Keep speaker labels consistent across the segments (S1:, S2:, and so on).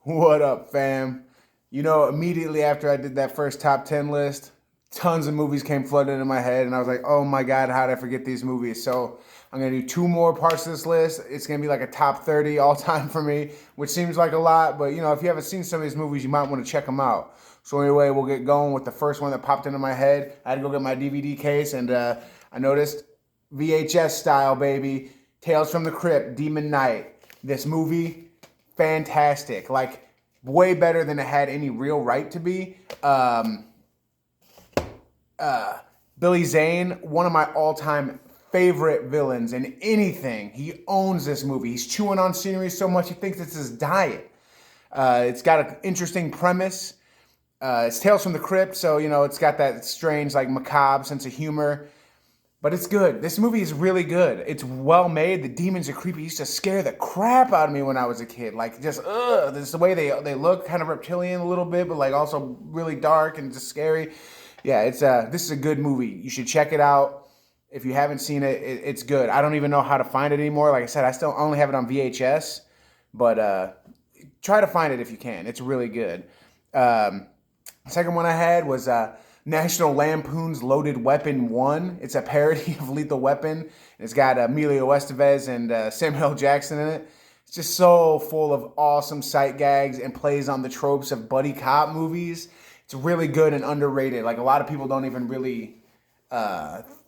S1: What up, fam? You know, immediately after I did that first top 10 list, tons of movies came flooding into my head, and I was like, oh my God, how did I forget these movies? So I'm gonna do two more parts of this list. It's gonna be like a top 30 all time for me, which seems like a lot, but if you haven't seen some of these movies, you might want to check them out. So anyway, we'll get going with the first one that popped into my head. I had to go get my DVD case, and I noticed VHS style, baby. Tales from the Crypt, Demon Knight. This movie, fantastic. Like, way better than it had any real right to be. Billy Zane, one of my all-time favorite villains in anything. He owns this movie. He's chewing on scenery so much he thinks it's his diet. It's got an interesting premise. It's Tales from the Crypt, so it's got that strange, like, macabre sense of humor. But it's good. This movie is really good. It's well made. The demons are creepy. It used to scare the crap out of me when I was a kid. Like, just this is the way they look, kind of reptilian a little bit, but like also really dark and just scary. Yeah, it's this is a good movie. You should check it out. If you haven't seen it, it's good. I don't even know how to find it anymore. Like I said, I still only have it on VHS, but try to find it if you can. It's really good. Second one I had was National Lampoon's Loaded Weapon 1. It's a parody of Lethal Weapon. It's got Emilio Estevez and Samuel L. Jackson in it. It's just so full of awesome sight gags and plays on the tropes of buddy cop movies. It's really good and underrated. Like, a lot of people don't even really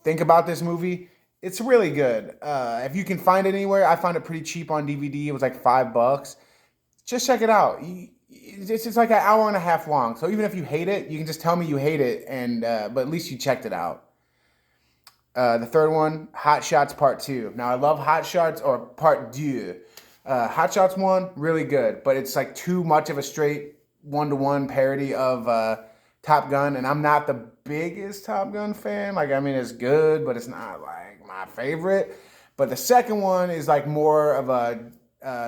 S1: think about this movie. It's really good. If you can find it anywhere, I found it pretty cheap on DVD. It was like $5. Just check it out. It's just like an hour and a half long. So even if you hate it, you can just tell me you hate it, and but at least you checked it out. The third one, Hot Shots Part 2. Now, I love Hot Shots, or Part 2. Hot Shots 1, really good, but it's like too much of a straight one-to-one parody of Top Gun, and I'm not the biggest Top Gun fan. Like, I mean, it's good, but it's not like my favorite. But the second one is like more of a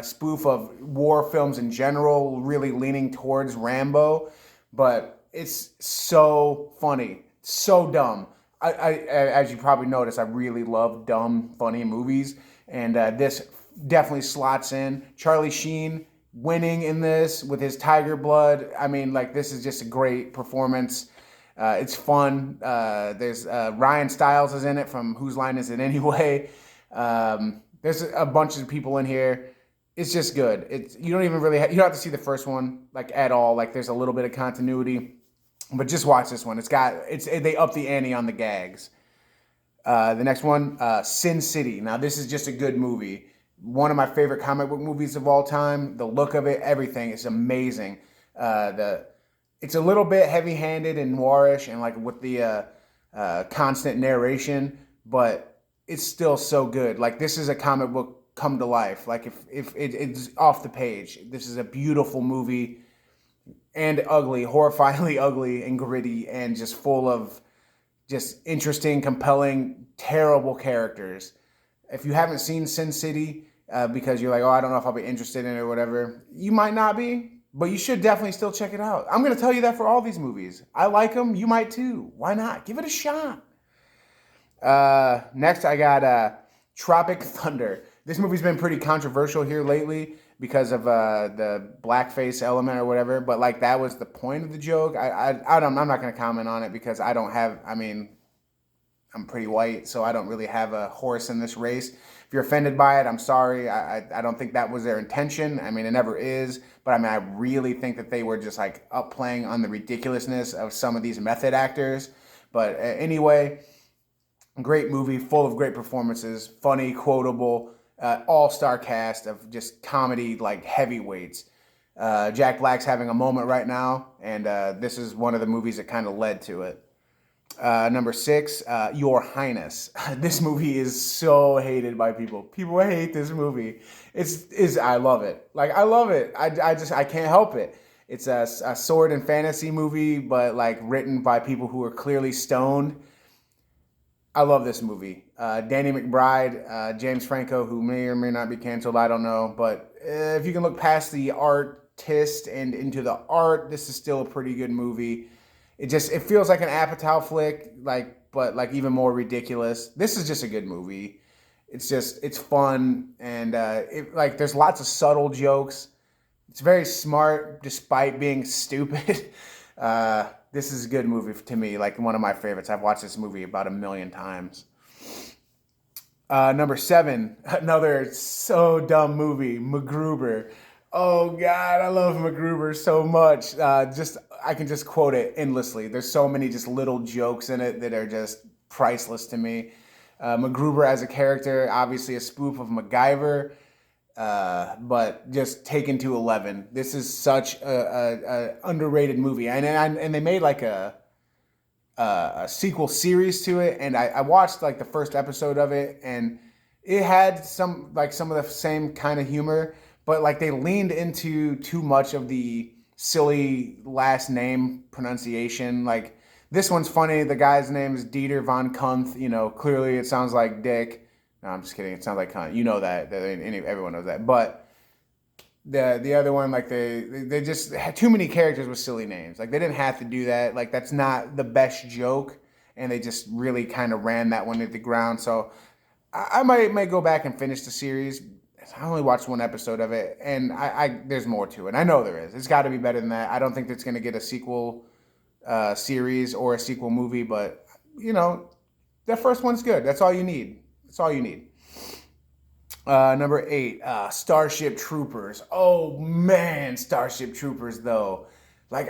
S1: spoof of war films in general, really leaning towards Rambo, but it's so funny, so dumb. As you probably noticed, I really love dumb, funny movies, and this definitely slots in. Charlie Sheen winning in this with his tiger blood. I mean, like, this is just a great performance. It's fun. There's Ryan Stiles is in it from Whose Line Is It Anyway? There's a bunch of people in here. It's just good. You don't even really you don't have to see the first one like at all. Like, there's a little bit of continuity, but just watch this one. They up the ante on the gags. The next one, Sin City. Now, this is just a good movie. One of my favorite comic book movies of all time. The look of it, everything is amazing. It's a little bit heavy-handed and noirish, and like with the constant narration, but it's still so good. Like, this is a comic book come to life. Like, if it's off the page, this is a beautiful movie, and ugly, horrifyingly ugly and gritty, and just full of just interesting, compelling, terrible characters. If you haven't seen Sin City, because you're like, oh, I don't know if I'll be interested in it or whatever, you might not be, but you should definitely still check it out. I'm going to tell you that for all these movies. I like them. You might too. Why not? Give it a shot. Next, I got Tropic Thunder. This movie's been pretty controversial here lately because of the blackface element or whatever, but like, that was the point of the joke. I'm not going to comment on it because I mean, I'm pretty white, so I don't really have a horse in this race. If you're offended by it, I'm sorry. I don't think that was their intention. I mean, it never is. But I mean, I really think that they were just like up playing on the ridiculousness of some of these method actors. But anyway, great movie, full of great performances, funny, quotable, all-star cast of just comedy, like, heavyweights. Jack Black's having a moment right now, and this is one of the movies that kind of led to it. Number 6, Your Highness. This movie is so hated by people. People hate this movie. I love it. Like, I love it. I can't help it. It's a sword and fantasy movie, but like written by people who are clearly stoned. I love this movie. Danny McBride, James Franco, who may or may not be canceled, I don't know. But if you can look past the artist and into the art, this is still a pretty good movie. It feels like an Apatow flick, but like even more ridiculous. This is just a good movie. It's fun, and there's lots of subtle jokes It's very smart despite being stupid. This is a good movie to me, like one of my favorites. I've watched this movie about 1,000,000 times. Number 7, another so dumb movie, MacGruber. Oh God, I love MacGruber so much. Just I can just quote it endlessly. There's so many just little jokes in it that are just priceless to me. MacGruber as a character, obviously a spoof of MacGyver, but just taken to 11. This is such a underrated movie, and they made like a sequel series to it, and I watched like the first episode of it, and it had some of the same kind of humor, but like they leaned into too much of the silly last name pronunciation. Like this one's funny. The guy's name is Dieter von Kunth. You know, clearly it sounds like Dick. No, I'm just kidding. It sounds like Kunt. You know that. Everyone knows that. But the other one, like they just had too many characters with silly names. Like they didn't have to do that. Like that's not the best joke, and they just really kind of ran that one into the ground. So I might go back and finish the series. I only watched one episode of it, and I there's more to it. I know there is. It's got to be better than that. I don't think it's going to get a sequel series or a sequel movie, but you know, that first one's good. That's all you need. That's all you need. Number 8, Starship Troopers. Oh man, Starship Troopers though. Like,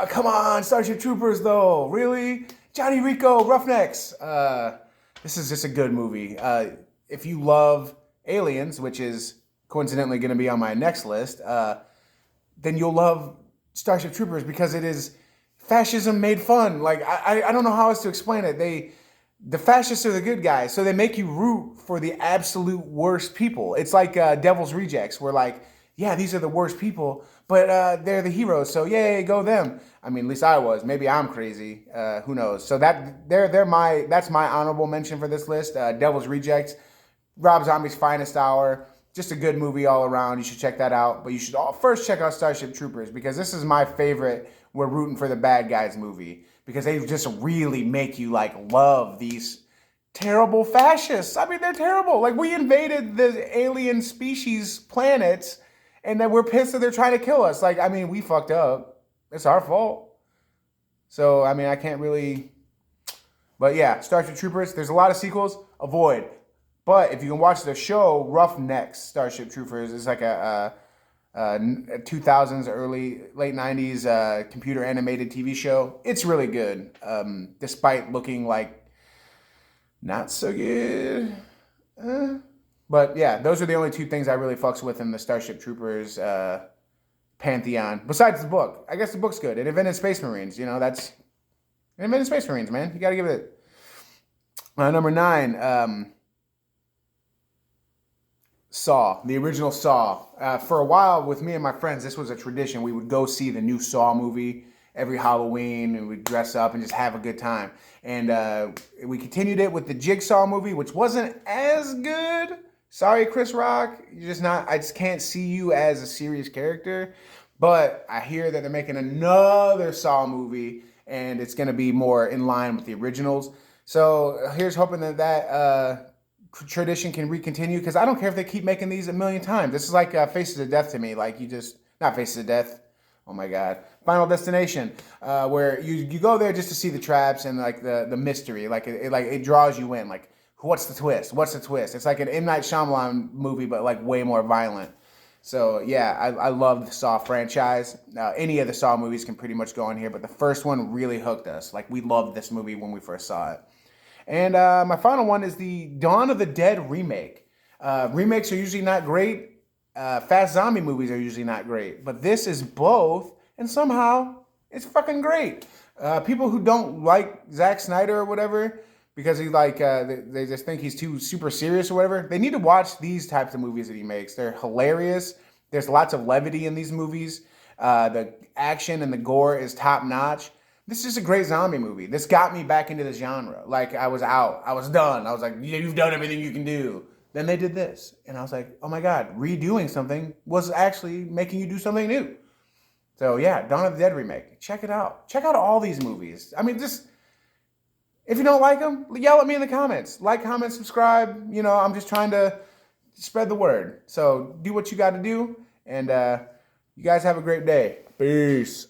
S1: come on, Starship Troopers though. Really? Johnny Rico, Roughnecks. This is just a good movie. If you love Aliens, which is coincidentally going to be on my next list, then you'll love Starship Troopers because it is fascism made fun. Like, I don't know how else to explain it. The fascists are the good guys, so they make you root for the absolute worst people. It's like Devil's Rejects, where like, yeah, these are the worst people, but they're the heroes, so yay, go them. I mean, at least I was. Maybe I'm crazy. Who knows? So that's my honorable mention for this list. Devil's Rejects, Rob Zombie's finest hour. Just a good movie all around. You should check that out. But you should first check out Starship Troopers because this is my favorite "We're rooting for the bad guys" movie. Because they just really make you like love these terrible fascists. I mean, they're terrible. Like we invaded the alien species planets, and then we're pissed that they're trying to kill us. Like, I mean, we fucked up. It's our fault. So, I mean, I can't really. But yeah, Starship Troopers. There's a lot of sequels. Avoid. But if you can watch the show, Roughnecks Starship Troopers is like a 2000s, late 90s computer animated TV show. It's really good, despite looking like not so good. But yeah, those are the only two things I really fucks with in the Starship Troopers pantheon. Besides the book, I guess the book's good. It invented Space Marines. You know, it invented Space Marines, man. You got to give it. Number 9. Saw, the original Saw. For a while with me and my friends, this was a tradition. We would go see the new Saw movie every Halloween, and we'd dress up and just have a good time. And we continued it with the Jigsaw movie, which wasn't as good. Sorry, Chris Rock. I just can't see you as a serious character. But I hear that they're making another Saw movie, and it's going to be more in line with the originals. So here's hoping that tradition can recontinue, because I don't care if they keep making these 1,000,000 times. This is like Faces of Death to me. Like not Faces of Death. Oh my God. Final Destination, where you go there just to see the traps and like the mystery. Like it draws you in. Like, what's the twist? What's the twist? It's like an M. Night Shyamalan movie, but like way more violent. So yeah, I love the Saw franchise. Any of the Saw movies can pretty much go on here, but the first one really hooked us. Like, we loved this movie when we first saw it. And my final one is the Dawn of the Dead remake. Remakes are usually not great. Fast zombie movies are usually not great. But this is both, and somehow it's fucking great. People who don't like Zack Snyder or whatever, because they just think he's too super serious or whatever, they need to watch these types of movies that he makes. They're hilarious. There's lots of levity in these movies. The action and the gore is top notch. This is a great zombie movie. This got me back into the genre. Like, I was out. I was done. I was like, yeah, you've done everything you can do. Then they did this. And I was like, oh my God, redoing something was actually making you do something new. So yeah, Dawn of the Dead remake. Check it out. Check out all these movies. I mean, just, if you don't like them, yell at me in the comments. Like, comment, subscribe. You know, I'm just trying to spread the word. So do what you got to do. And You guys have a great day. Peace.